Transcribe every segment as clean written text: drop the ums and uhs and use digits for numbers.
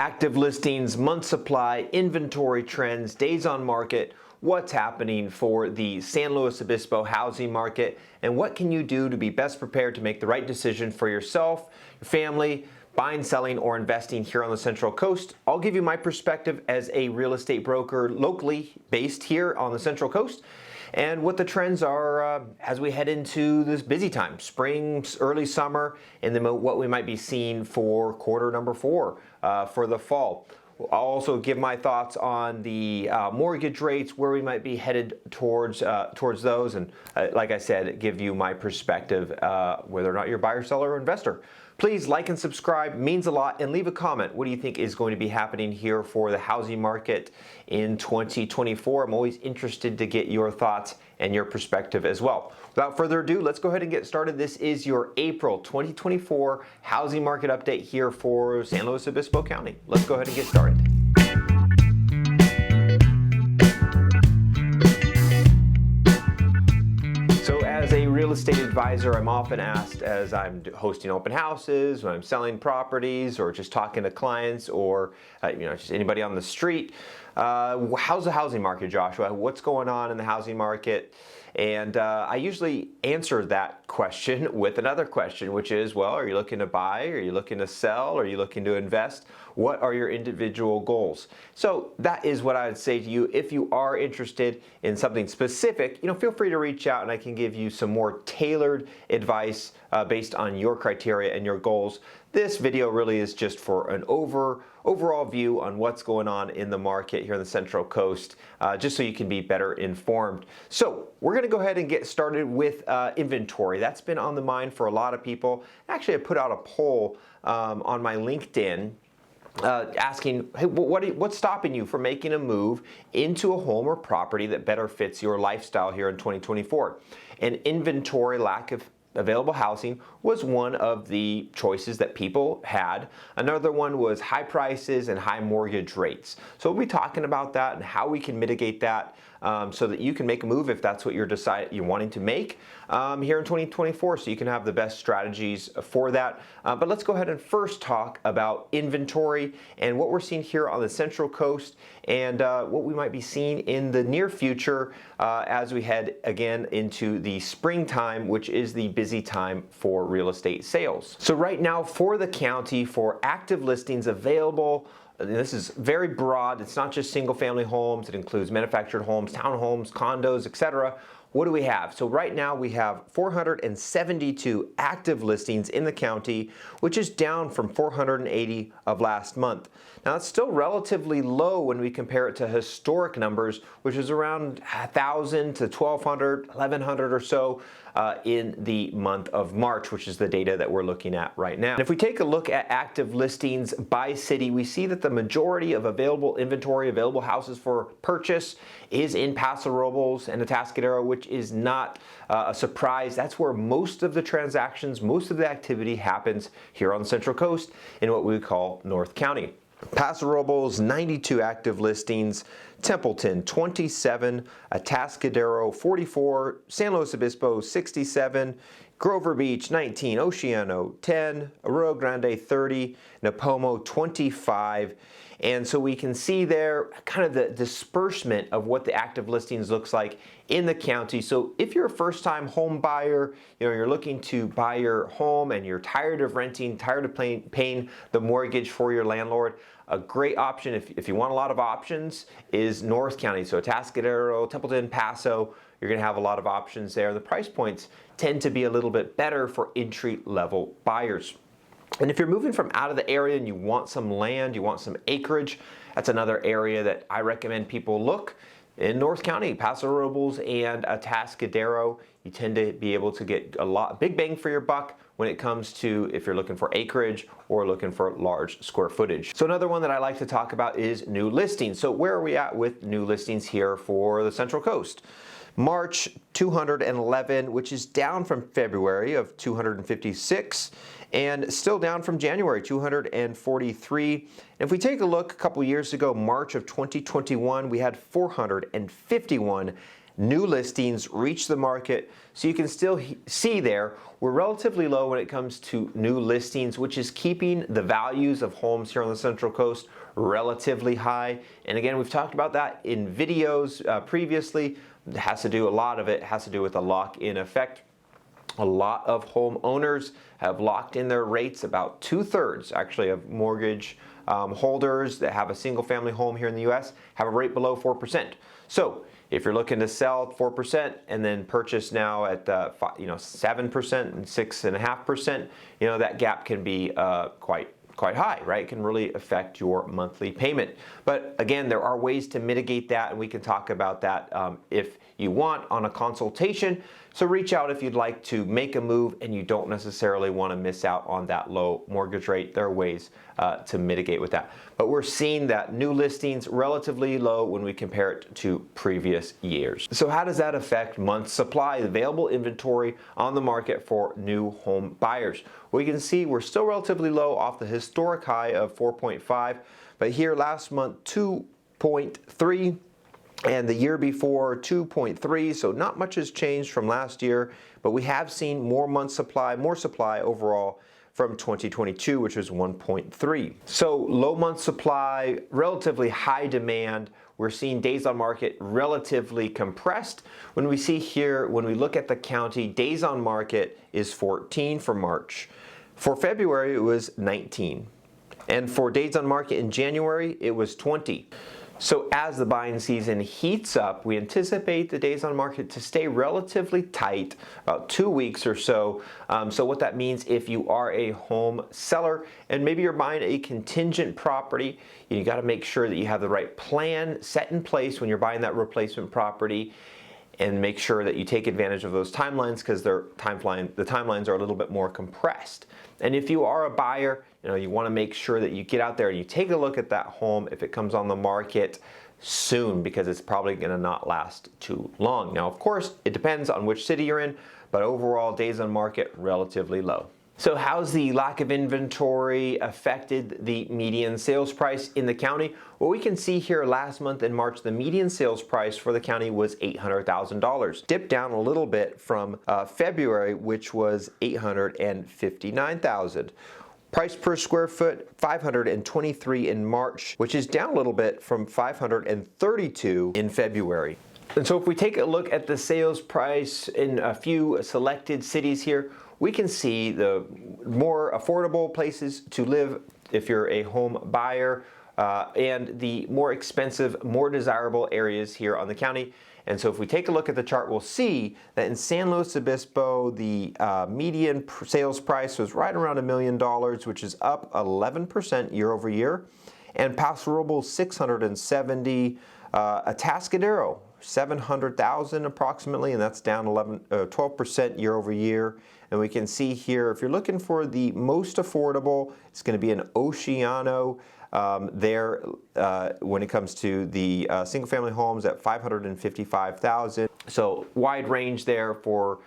Active listings, month supply, inventory trends, days on market, what's happening for the San Luis Obispo housing market, and what can you do to be best prepared to make the right decision for yourself, your family, buying, selling, or investing here on the Central Coast. I'll give you my perspective as a real estate broker locally based here on the Central Coast, and what the trends are as we head into this busy time, spring, early summer, and then what we might be seeing for quarter number 4 for the fall. I'll also give my thoughts on the mortgage rates, where we might be headed towards those, and like I said, give you my perspective whether or not you're a buyer, seller, or investor. Please like and subscribe, means a lot, and leave a comment. What do you think is going to be happening here for the housing market in 2024? I'm always interested to get your thoughts and your perspective as well. Without further ado, let's go ahead and get started. This is your April 2024 housing market update here for San Luis Obispo County. Let's go ahead and get started. As a real estate advisor, I'm often asked as I'm hosting open houses, when I'm selling properties, or just talking to clients, or just anybody on the street, how's the housing market, Joshua? What's going on in the housing market? And I usually answer that question with another question, which is, well, are you looking to buy? Are you looking to sell? Are you looking to invest? What are your individual goals? So that is what I would say to you. If you are interested in something specific, feel free to reach out and I can give you some more tailored advice based on your criteria and your goals. This video really is just for an overall view on what's going on in the market here on the Central Coast, just so you can be better informed. So we're going to go ahead and get started with inventory. That's been on the mind for a lot of people. Actually, I put out a poll on my LinkedIn asking, hey, what's stopping you from making a move into a home or property that better fits your lifestyle here in 2024? And inventory, lack of available housing, was one of the choices that people had. Another one was high prices and high mortgage rates. So we'll be talking about that and how we can mitigate that so that you can make a move if that's what you're wanting to make here in 2024, so you can have the best strategies for that. But let's go ahead and first talk about inventory and what we're seeing here on the Central Coast, and what we might be seeing in the near future as we head again into the springtime, which is the busy time for real estate sales. So right now for the county, for active listings available, this is very broad. It's not just single family homes. It includes manufactured homes, townhomes, condos, etc. What do we have? So right now we have 472 active listings in the county, which is down from 480 of last month. Now it's still relatively low when we compare it to historic numbers, which is around 1,000 to 1,200, 1,100 or so in the month of March, which is the data that we're looking at right now. And if we take a look at active listings by city, we see that the majority of available inventory, available houses for purchase, is in Paso Robles and Atascadero, which is not a surprise. That's where most of the transactions, most of the activity happens here on the Central Coast in what we call North County. Paso Robles, 92 active listings, Templeton, 27, Atascadero, 44, San Luis Obispo, 67, Grover Beach, 19, Oceano, 10, Arroyo Grande, 30, Napomo, 25. And so we can see there kind of the disbursement of what the active listings looks like in the county. So if you're a first-time home buyer, you're looking to buy your home and you're tired of renting, tired of paying the mortgage for your landlord, a great option if you want a lot of options is North County. So Atascadero, Templeton, Paso, you're going to have a lot of options there. The price points tend to be a little bit better for entry-level buyers. And if you're moving from out of the area and you want some land, you want some acreage, that's another area that I recommend people look. In North County, Paso Robles and Atascadero, you tend to be able to get big bang for your buck when it comes to if you're looking for acreage or looking for large square footage. So another one that I like to talk about is new listings. So where are we at with new listings here for the Central Coast? March, 211, which is down from February of 256, and still down from January, 243. And if we take a look a couple years ago, March of 2021, we had 451 new listings reach the market. So you can still see there, we're relatively low when it comes to new listings, which is keeping the values of homes here on the Central Coast relatively high. And again, we've talked about that in videos previously. A lot of it has to do with the lock-in effect. A lot of homeowners have locked in their rates. About 2/3 actually of mortgage holders that have a single family home here in the U.S. have a rate below 4%. So if you're looking to sell 4% and then purchase now at 7% and 6.5%, that gap can be quite high, right? It can really affect your monthly payment. But again, there are ways to mitigate that, and we can talk about that if you want on a consultation. So reach out if you'd like to make a move and you don't necessarily want to miss out on that low mortgage rate. There are ways to mitigate with that. But we're seeing that new listings relatively low when we compare it to previous years. So how does that affect month supply, available inventory on the market for new home buyers? Well, you can see we're still relatively low off the historic high of 4.5, but here last month 2.3. And the year before 2.3, so not much has changed from last year, but we have seen more supply overall from 2022, which was 1.3. So low month supply, relatively high demand. We're seeing days on market relatively compressed. When we see here, when we look at the county, days on market is 14 for March. For February, it was 19. And for days on market in January, it was 20. So as the buying season heats up, we anticipate the days on market to stay relatively tight, about 2 weeks or so. So what that means, if you are a home seller and maybe you're buying a contingent property, you got to make sure that you have the right plan set in place when you're buying that replacement property, and make sure that you take advantage of those timelines, because the timelines are a little bit more compressed. And if you are a buyer, you want to make sure that you get out there and you take a look at that home if it comes on the market soon, because it's probably going to not last too long. Now, of course, it depends on which city you're in, but overall days on market relatively low. So how's the lack of inventory affected the median sales price in the county? Well, we can see here last month in March, the median sales price for the county was $800,000. Dipped down a little bit from February, which was $859,000. Price per square foot, $523 in March, which is down a little bit from $532 in February. And so if we take a look at the sales price in a few selected cities here, we can see the more affordable places to live if you're a home buyer, and the more expensive, more desirable areas here on the county. And so if we take a look at the chart, we'll see that in San Luis Obispo, the median sales price was right around $1 million, which is up 11% year over year. And Paso Robles, $670, Atascadero, $700,000 approximately, and that's down 12% year over year. And we can see here, if you're looking for the most affordable, it's going to be an Oceano when it comes to the single-family homes at $555,000. So wide range there for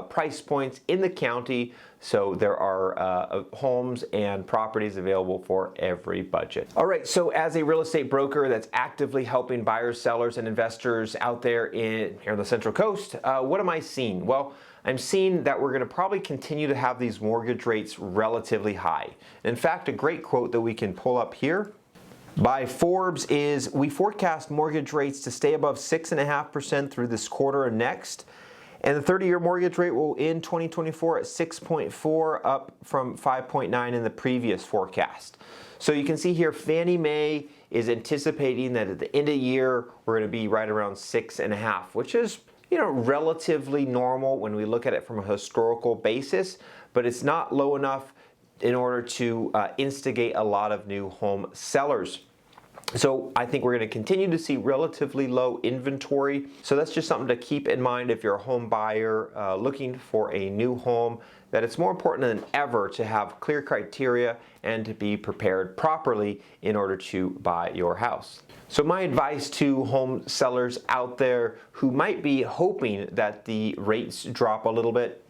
price points in the county. So there are homes and properties available for every budget. All right, so as a real estate broker that's actively helping buyers, sellers, and investors out there here on the Central Coast, what am I seeing? Well, I'm seeing that we're going to probably continue to have these mortgage rates relatively high. In fact, a great quote that we can pull up here by Forbes is, we forecast mortgage rates to stay above 6.5% through this quarter and next. And the 30-year mortgage rate will end 2024 at 6.4, up from 5.9 in the previous forecast. So you can see here, Fannie Mae is anticipating that at the end of the year, we're going to be right around 6.5, which is relatively normal when we look at it from a historical basis, but it's not low enough in order to instigate a lot of new home sellers. So I think we're going to continue to see relatively low inventory. So that's just something to keep in mind if you're a home buyer looking for a new home, that it's more important than ever to have clear criteria and to be prepared properly in order to buy your house. So my advice to home sellers out there who might be hoping that the rates drop a little bit,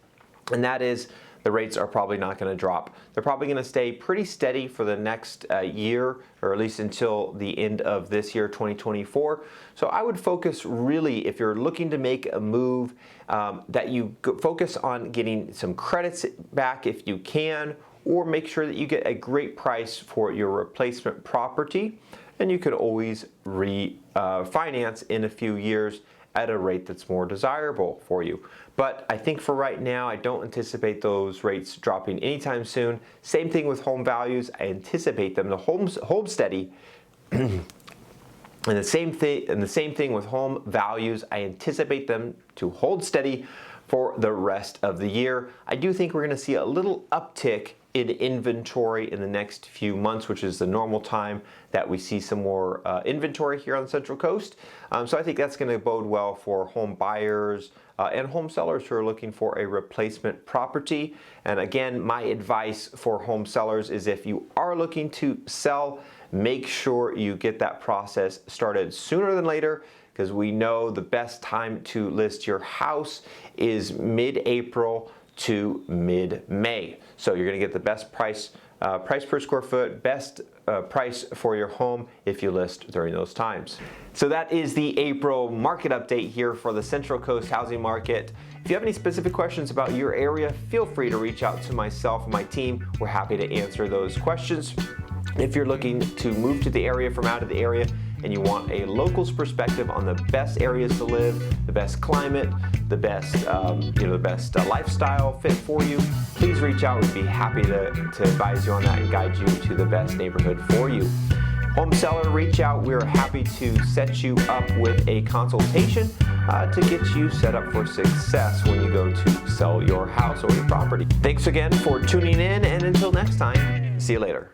and that is, the rates are probably not going to drop. They're probably going to stay pretty steady for the next year, or at least until the end of this year, 2024. So I would focus really, if you're looking to make a move, that you focus on getting some credits back if you can, or make sure that you get a great price for your replacement property, and you could always refinance in a few years at a rate that's more desirable for you. But I think for right now, I don't anticipate those rates dropping anytime soon. Same thing with home values. I anticipate them to hold steady. And the same thing with home values. I anticipate them to hold steady for the rest of the year. I do think we're going to see a little uptick in inventory in the next few months, which is the normal time that we see some more inventory here on the Central Coast. So I think that's going to bode well for home buyers and home sellers who are looking for a replacement property. And again, my advice for home sellers is if you are looking to sell, make sure you get that process started sooner than later, because we know the best time to list your house is mid-April to mid-May. So you're going to get the best price per square foot, best price for your home if you list during those times. So that is the April market update here for the Central Coast housing market. If you have any specific questions about your area, feel free to reach out to myself and my team. We're happy to answer those questions. If you're looking to move to the area from out of the area and you want a local's perspective on the best areas to live, the best climate, the best, the best lifestyle fit for you, please reach out. We'd be happy to advise you on that and guide you to the best neighborhood for you. Home seller, reach out. We're happy to set you up with a consultation to get you set up for success when you go to sell your house or your property. Thanks again for tuning in, and until next time, see you later.